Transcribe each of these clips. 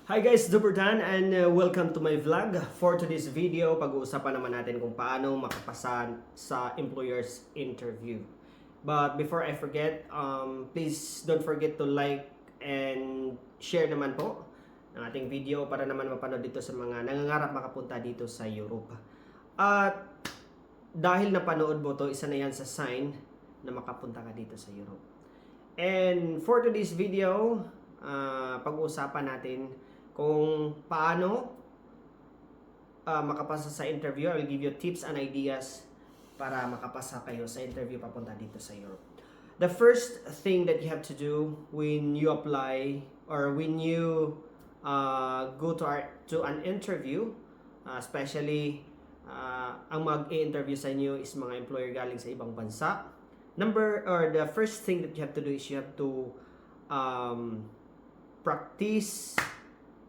Hi guys, Dupertan and welcome to my vlog. For today's video, pag-uusapan naman natin kung paano makapasa sa employer's interview. But before I forget, please don't forget to like and share naman po ang ating video para naman mapanood dito sa mga nangangarap makapunta dito sa Europe. At dahil napanood mo to, isa na yan sa sign na makapunta ka dito sa Europe. And for today's video, pag-uusapan natin kung paano makapasa sa interview. I will give you tips and ideas para makapasa kayo sa interview papunta dito sa Europe. The first thing that you have to do when you apply or when you go to an interview, especially ang mag-i-interview sa inyo is mga employer galing sa ibang bansa. The first thing that you have to do is you have to practice.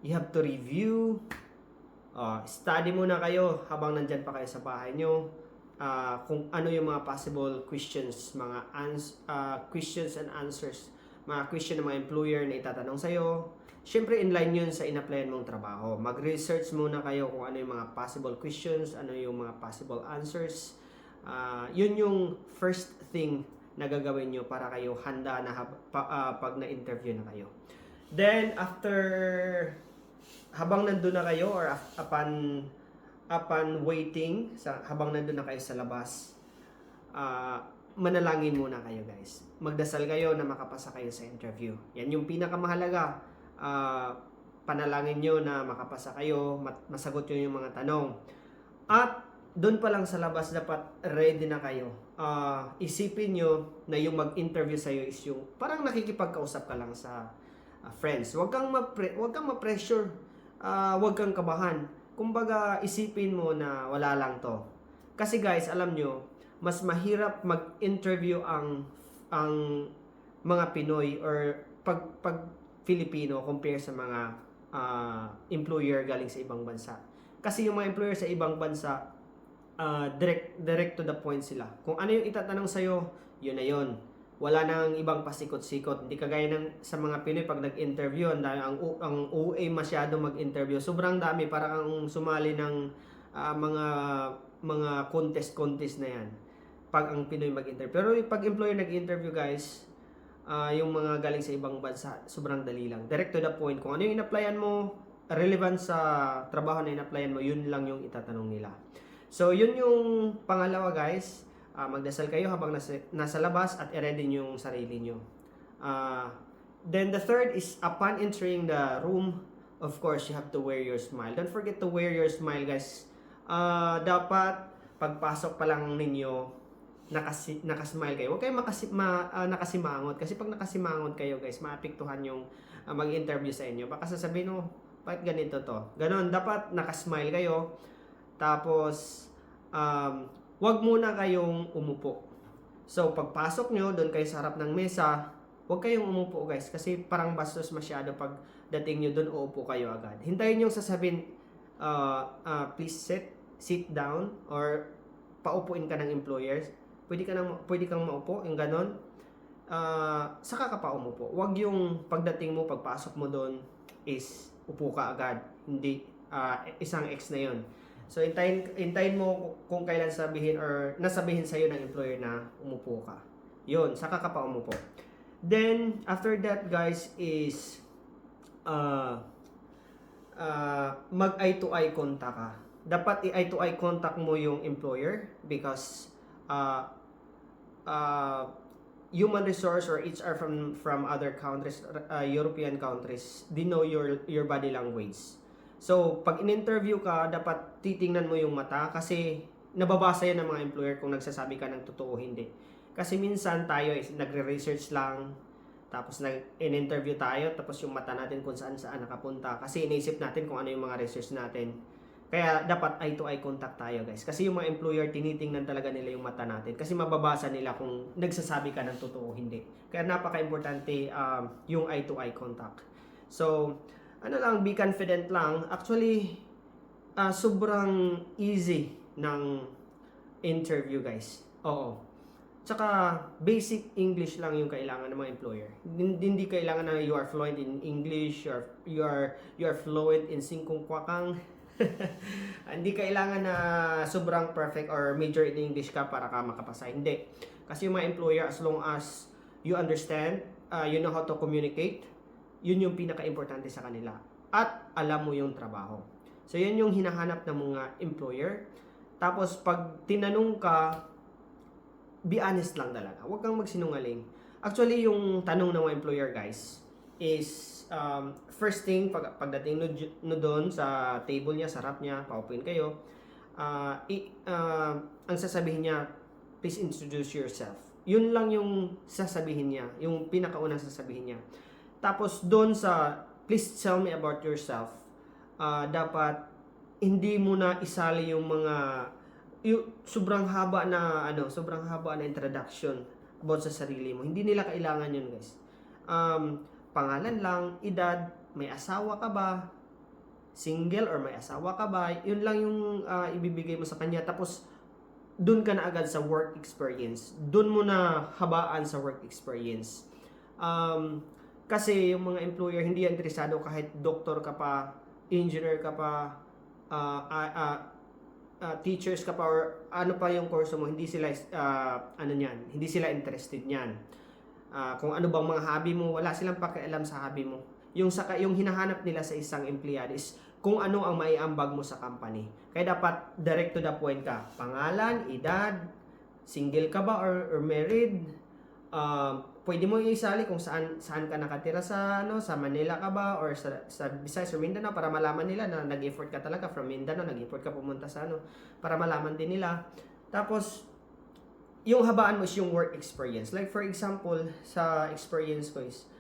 You have to review, study muna kayo habang nandyan pa kayo sa bahay nyo, kung ano yung mga possible questions, mga questions and answers, mga question ng mga employer na itatanong sa'yo. Siyempre, inline yun sa in-applyan mong trabaho. Mag-research muna kayo kung ano yung mga possible questions, ano yung mga possible answers. Yun yung first thing na gagawin nyo para kayo handa na pag na-interview na kayo. Then, habang nandun na kayo or upon waiting, habang nandun na kayo sa labas, manalangin muna kayo guys. Magdasal kayo na makapasa kayo sa interview. Yan yung pinakamahalaga. Panalangin nyo na makapasa kayo, masagot nyo yung mga tanong. At doon pa lang sa labas, dapat ready na kayo. Isipin nyo na yung mag-interview sa'yo is yung parang nakikipagkausap ka lang sa friends. Huwag kang ma-pressure. Huwag kang kabahan. Kumbaga, isipin mo na wala lang to. Kasi guys, alam nyo, mas mahirap mag-interview ang mga Pinoy or pag Filipino compare sa mga employer galing sa ibang bansa. Kasi yung mga employer sa ibang bansa, direct to the point sila. Kung ano yung itatanong sa'yo, yun na yun. Wala nang ibang pasikot-sikot. Hindi kagaya ng sa mga Pinoy pag nag-interview, ang OA masyado mag-interview. Sobrang dami, parang ang sumali ng mga contest na yan pag ang Pinoy mag-interview. Pero pag employer nag-interview guys, yung mga galing sa ibang bansa, sobrang dali lang. Direct to the point. Kung ano yung in-applyan mo, relevant sa trabaho na in-applyan mo, yun lang yung itatanong nila. So, yun yung pangalawa guys. Magdasal kayo habang nasa labas at i-ready nyo yung sarili nyo. Then the third is upon entering the room, of course, you have to wear your smile. Don't forget to wear your smile, guys. Dapat pagpasok pa lang ninyo, nakasmile kayo. Huwag kayong nakasimangot. Kasi pag nakasimangot kayo, guys, maapektuhan yung mag-interview sa inyo. Baka sasabihin, bakit ganito to? Ganon, dapat nakasmile kayo. Tapos, wag muna kayong umupo. So, pagpasok nyo, doon kayo sa harap ng mesa, wag kayong umupo guys. Kasi parang bastos masyado pag dating nyo doon, uupo kayo agad. Hintayin nyo sasabihin, please sit down, or paupuin ka ng employers. Pwede kang maupo, yung ganon. Saka ka pa umupo. Wag yung pagdating mo, pagpasok mo doon, is upo ka agad. Hindi, isang X na yon. So, hintayin mo kung kailan sabihin or nasabihin sa'yo ng employer na umupo ka. Yun, saka ka pa umupo. Then, after that guys is mag-eye to eye contact ka. Dapat i-eye to eye contact mo yung employer because human resource or HR from other countries, European countries, they know your body language. So, pag in-interview ka, dapat titingnan mo yung mata kasi nababasa yan ng mga employer kung nagsasabi ka ng totoo o hindi. Kasi minsan tayo nagre-research lang, tapos in-interview tayo, tapos yung mata natin kung saan nakapunta. Kasi iniisip natin kung ano yung mga research natin. Kaya dapat eye-to-eye contact tayo guys. Kasi yung mga employer, tinitingnan talaga nila yung mata natin. Kasi mababasa nila kung nagsasabi ka ng totoo o hindi. Kaya napaka-importante yung eye-to-eye contact. So, be confident lang. Actually, sobrang easy ng interview guys. Oo. Tsaka basic English lang yung kailangan ng mga employer. Hindi kailangan na you are fluent in English, you are fluent in singkong kwakang. Hindi kailangan na sobrang perfect or major in English ka para ka makapasa. Hindi. Kasi yung mga employer, as long as you understand, you know how to communicate, yun yung pinaka-importante sa kanila. At alam mo yung trabaho. So, yun yung hinahanap ng mga employer. Tapos, pag tinanong ka, be honest lang talaga. Huwag kang magsinungaling. Actually, yung tanong ng mga employer, guys, is first thing, pagdating no doon sa table niya, sa rap niya, paupuin kayo, ang sasabihin niya, please introduce yourself. Yun lang yung sasabihin niya, yung pinakaunang sasabihin niya. Tapos doon sa, please tell me about yourself, dapat hindi mo na isali yung mga sobrang haba na introduction about sa sarili mo. Hindi nila kailangan yun, guys. Pangalan lang, edad, may asawa ka ba, single or may asawa ka ba, yun lang yung ibibigay mo sa kanya. Tapos doon ka na agad sa work experience. Doon mo na habaan sa work experience. Kasi yung mga employer hindi interesado kahit doktor ka pa, engineer ka pa, teachers ka pa, or ano pa yung kurso mo, hindi sila hindi sila interested niyan. Kung ano bang mga hobby mo, wala silang pakialam sa hobby mo. Yung hinahanap nila sa isang empleyado is kung ano ang maiambag mo sa company. Kaya dapat direct to the point ka. Pangalan, edad, single ka ba or married? Pwede mo isali kung saan ka nakatira sa Manila ka ba or sa Visayas or Mindanao para malaman nila na nag-effort ka talaga from Mindanao, nag-effort ka pumunta sa para malaman din nila. Tapos yung habaan mo is yung work experience. Like for example, sa experience ko is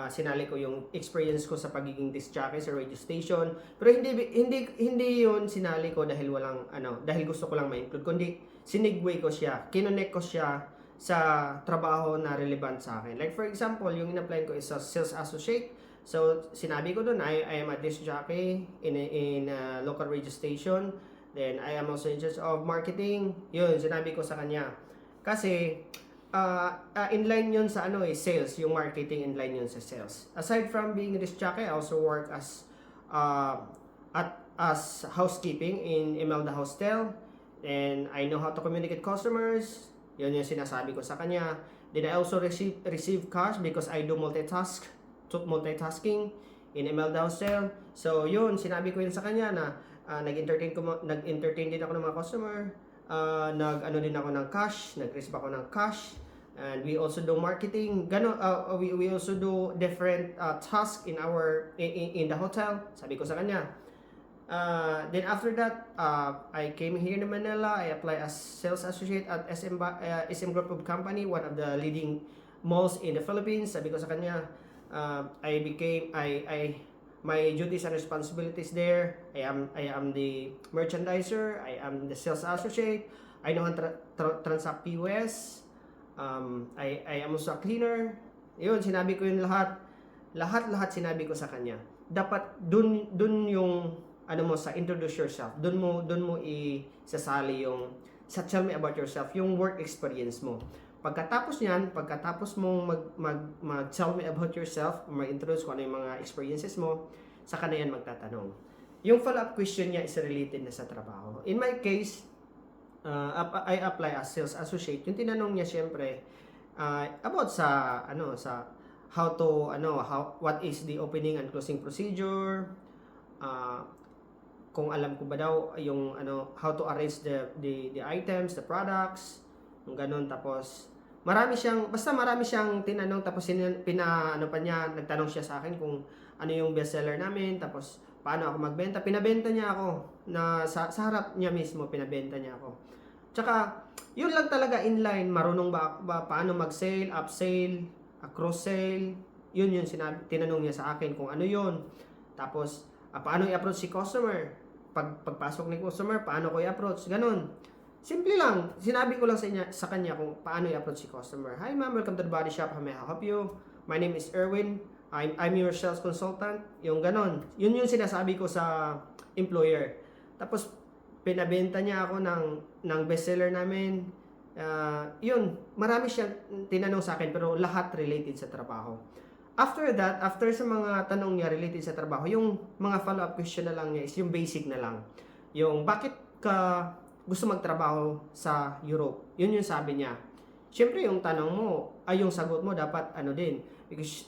sinali ko yung experience ko sa pagiging disc jockey sa radio station. Pero hindi yun sinali ko dahil dahil gusto ko lang ma-include, kundi sinigway ko siya, kinonect ko siya sa trabaho na relevant sa akin. Like for example, yung in-apply ko is a sales associate. So sinabi ko doon, I am a disc jockey in a local radio station. Then I am also in charge of marketing. Yun, sinabi ko sa kanya. Kasi inline yun sa sales, yung marketing inline yun sa sales. Aside from being disc jockey, I also work as housekeeping in Imelda Hostel. And I know how to communicate customers. Yun yung sinasabi ko sa kanya. Then I also receive cash because I do multitasking in Imelda Hostel. So yun, sinabi ko yun sa kanya na nag-entertain din ako ng mga customer. Din ako ng cash, nag-receive ako ng cash. And we also do marketing. We also do different tasks in the hotel. Sabi ko sa kanya. Then after that, I came here in Manila. I applied as sales associate at SM Group of Company, one of the leading malls in the Philippines. Sabi ko sa kanya, my duties and responsibilities there. I am the merchandiser. I am the sales associate. I know how to transact POS. I am also a cleaner. Yun, sinabi ko yun lahat. Lahat sinabi ko sa kanya. Dapat dun yung sa introduce yourself. Doon mo isasali yung sa tell me about yourself, yung work experience mo. Pagkatapos mong mag-tell me about yourself, mag-introduce kung ano yung mga experiences mo, saka na yan magtatanong. Yung follow-up question niya is related na sa trabaho. In my case, I apply as sales associate. Yung tinanong niya syempre about sa what is the opening and closing procedure, kung alam ko ba daw yung how to arrange the items, the products, yung ganun. Tapos marami siyang tinanong, tapos nagtanong siya sa akin kung ano yung bestseller namin, tapos paano ako magbenta. Pinabenta niya ako na sa harap niya mismo, pinabenta niya ako. Tsaka yun lang talaga inline, marunong ba paano mag-sale, up-sale, cross-sale. Yun tinanong niya sa akin kung ano yun. Tapos paano i-approach si customer? Pagpasok ni customer, paano ko i-approach? Ganon. Simple lang. Sinabi ko lang sa kanya kung paano i-approach si customer. Hi ma'am, welcome to the body shop. How may I help you? My name is Erwin. I'm your sales consultant. Yung ganon. Yun yung sinasabi ko sa employer. Tapos, pinabenta niya ako ng bestseller namin. Yun, marami siyang tinanong sa akin pero lahat related sa trabaho. After that, after sa mga tanong niya related sa trabaho, yung mga follow-up question na lang niya is yung basic na lang. Yung bakit ka gusto magtrabaho sa Europe? Yun yung sabi niya. Siyempre yung tanong mo, ay yung sagot mo dapat ano din.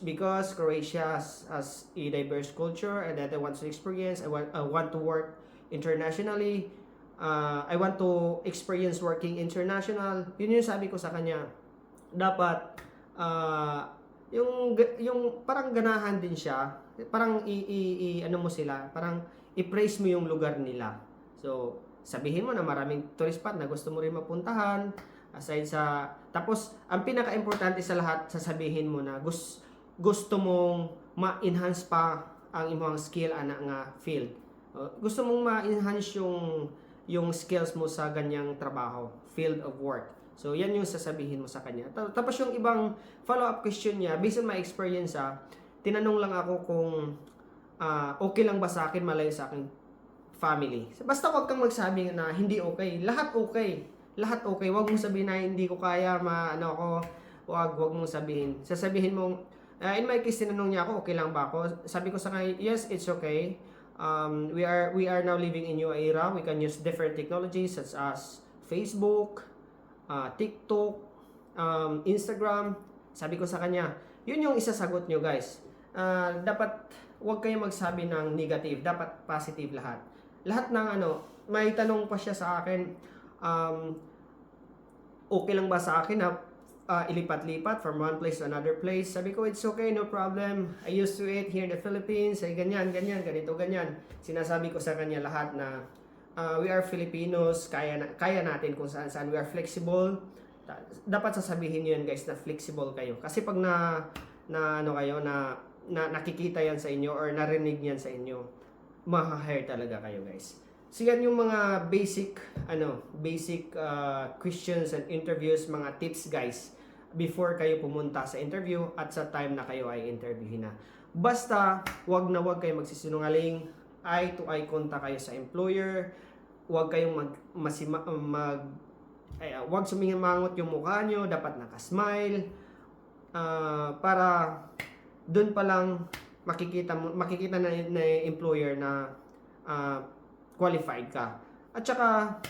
Because Croatia has a diverse culture and that I want to experience, I want to work internationally. I want to experience working international. Yun yung sabi ko sa kanya. Dapat yung parang ganahan din siya. Parang ano mo sila, parang i-praise mo yung lugar nila. So, sabihin mo na maraming tourist spot na gusto mo rin mapuntahan. Aside sa tapos ang pinaka-importante sa lahat, sasabihin mo na gusto mong ma-enhance pa ang imong skill ana nga field. Gusto mong ma-enhance yung skills mo sa ganyang trabaho, field of work. So, yan yung sasabihin mo sa kanya. Tapos yung ibang follow-up question niya, based on my experience, tinanong lang ako kung okay lang ba sa akin malayo sa aking family. Basta wag kang magsabi na hindi okay. Lahat okay. Lahat okay. Wag mong sabihin na hindi ko kaya, wag mong sabihin. Sasabihin mong, in my case, tinanong niya ako, okay lang ba ako? Sabi ko sa kanya, yes, it's okay. We are now living in new era. We can use different technologies such as Facebook, TikTok, Instagram. Sabi ko sa kanya, yun yung isasagot nyo guys. Dapat wag kayong magsabi ng negative, dapat positive lahat. Lahat ng may tanong pa siya sa akin, okay lang ba sa akin na ilipat-lipat from one place to another place? Sabi ko, it's okay, no problem. I used to it here in the Philippines. Ay ganyan, ganito, ganyan. Sinasabi ko sa kanya lahat na we are Filipinos, kaya natin kung saan we are flexible. Dapat sasabihin niyo yan guys na flexible kayo. Kasi pag nakikita yan sa inyo or narinig yan sa inyo, ma-hire talaga kayo guys. So yan yung mga basic questions and interviews, mga tips guys before kayo pumunta sa interview at sa time na kayo ay interviewin na. Basta wag kayo magsisinungaling, eye to eye contact kayo sa employer. Wag kayong wag sumingamangot yung mukha nyo, dapat naka-smile para doon pa lang makikita na employer na qualified ka. At saka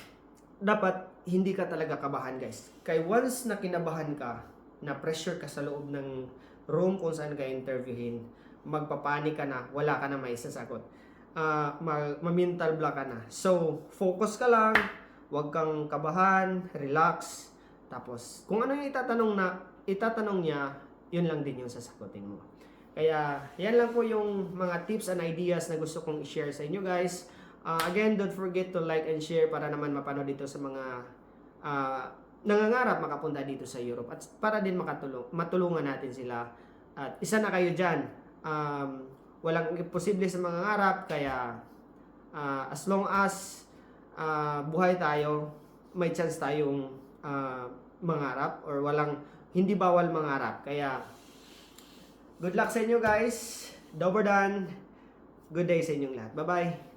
dapat hindi ka talaga kabahan guys. Kaya once na kinabahan ka, na pressure ka sa loob ng room kung saan ka interviewin, magpapanik ka na, wala ka na may sasagot. Ma-mental block ka na. So, focus ka lang, huwag kang kabahan, relax. Tapos, kung ano yung itatanong niya, yun lang din yung sasagutin mo. Kaya, yan lang po yung mga tips and ideas na gusto kong i-share sa inyo guys. Again, don't forget to like and share para naman mapanood dito sa mga nangangarap makapunta dito sa Europe at para din matulungan natin sila. At isa na kayo dyan. Walang imposible sa mga ngarap, kaya as long as buhay tayo, may chance tayong mangarap or hindi bawal mangarap. Kaya good luck sa inyo guys. Doberdan. Good day sa inyong lahat. Bye-bye.